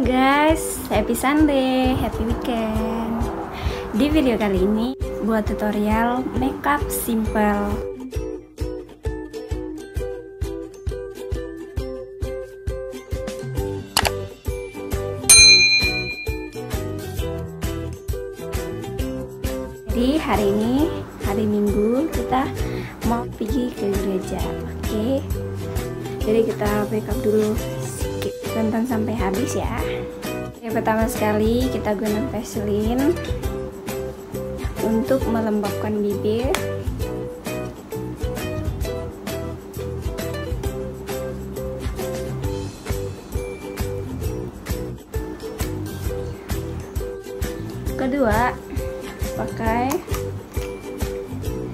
guys, happy Sunday, happy weekend. Di video kali ini buat tutorial makeup simple. Jadi hari ini hari Minggu kita mau pergi ke gereja. Oke. Jadi kita makeup dulu. Tonton sampai habis ya. Oke, pertama sekali kita guna Vaseline untuk melembabkan bibir. Kedua, pakai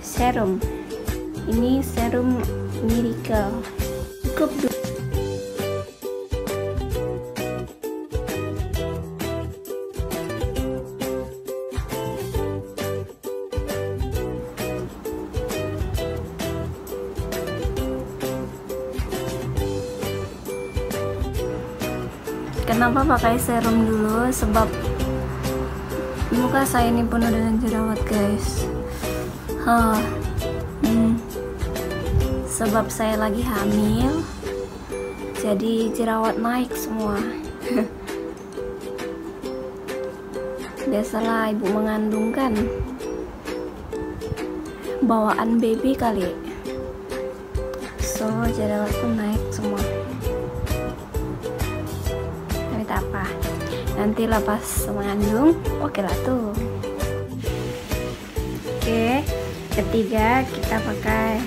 serum. Ini serum Miracle. Cukup dulu. Kenapa pakai serum dulu? Sebab muka saya ini penuh dengan jerawat, guys. Sebab saya lagi hamil, jadi jerawat naik semua. Biasalah ibu mengandung kan, bawaan baby kali, so jerawat pun naik semua. Apa nanti lepas mengandung oke lah tuh. Oke, ketiga kita pakai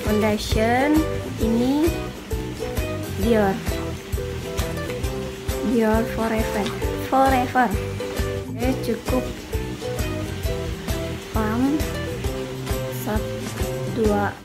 foundation. Ini Dior forever. Oke, cukup pump 1 2.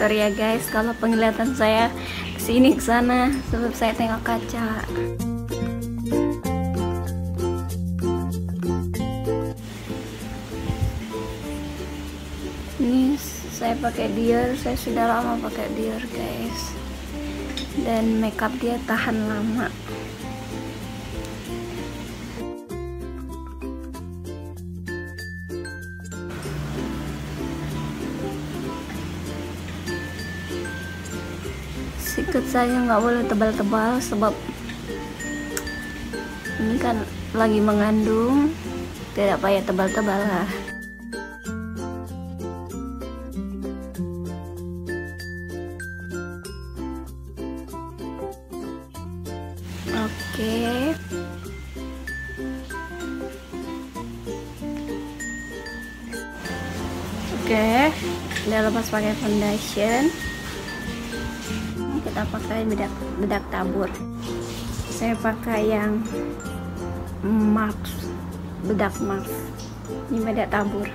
Sorry ya guys kalau penglihatan saya kesini kesana, sebab saya tengok kaca. Ini saya pakai Dior, saya sudah lama pakai Dior guys, dan makeup dia tahan lama. Sikat saya nggak boleh tebal-tebal, sebab ini kan lagi mengandung, tidak payah tebal-tebal lah. Oke, udah lepas pakai foundation. Kita pakai bedak tabur. Saya pakai yang bedak max. Ini bedak tabur.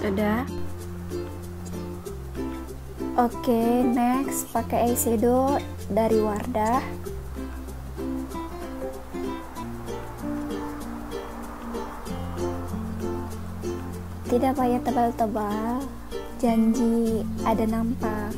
Sudah. Oke, next pakai eyeshadow dari Wardah. Tidak payah tebal-tebal, janji ada nampak.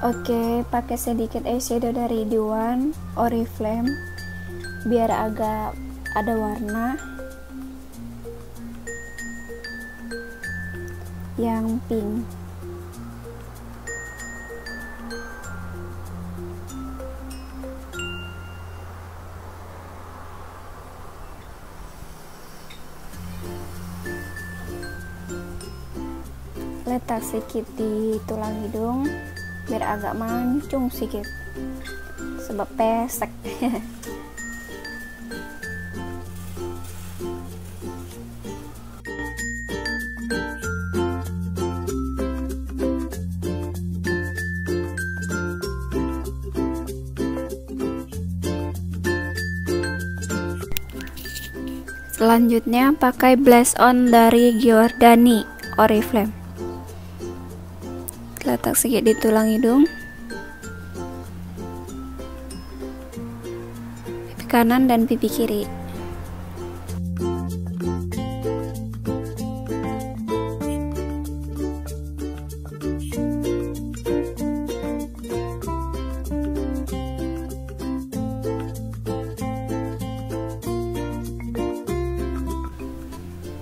Oke, pakai sedikit eyeshadow dari Diwan Oriflame biar agak ada warna yang pink. Letak sedikit di tulang hidung biar agak mancung sedikit sebab pesek. Selanjutnya pakai blush on dari Giordani Oriflame. Letak sedikit di tulang hidung, pipi kanan dan pipi kiri.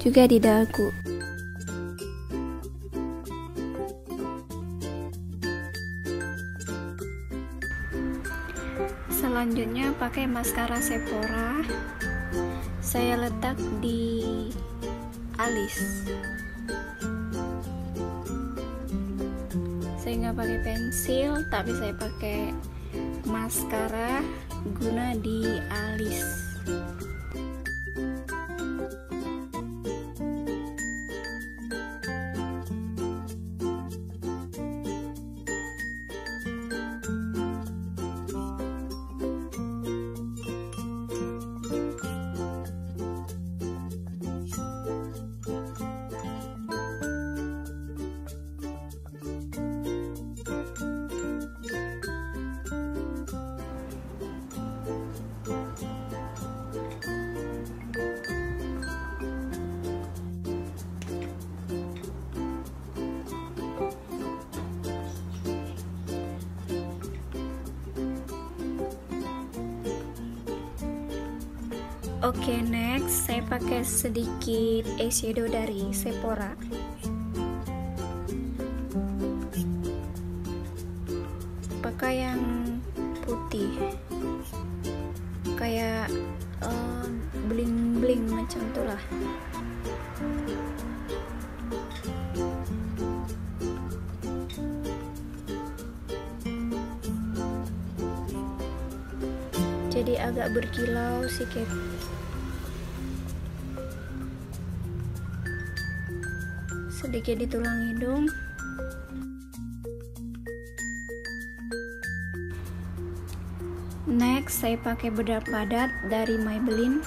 Juga di dagu. Selanjutnya pakai maskara Sephora. Saya letak di alis. Saya nggak pakai pensil, tapi saya pakai maskara guna di alis. Oke, next saya pakai sedikit eyeshadow dari Sephora. Pakai yang putih, kayak bling-bling macam itulah. Jadi agak berkilau sedikit. Sedikit di tulang hidung. Next saya pakai bedak padat dari Maybelline.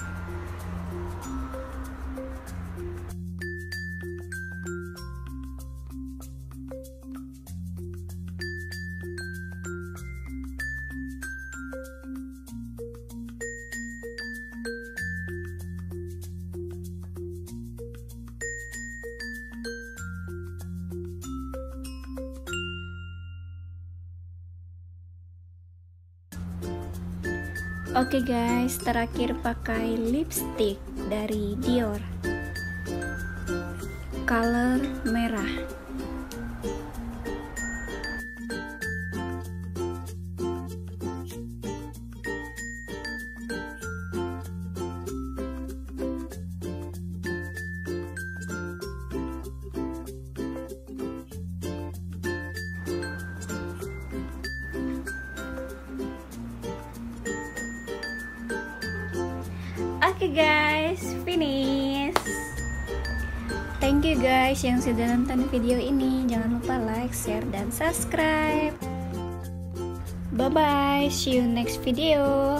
Oke guys, terakhir pakai lipstick dari Dior, color merah. Oke guys, finish. Thank you guys yang sudah nonton video ini. Jangan lupa like, share, dan subscribe. Bye bye, see you next video.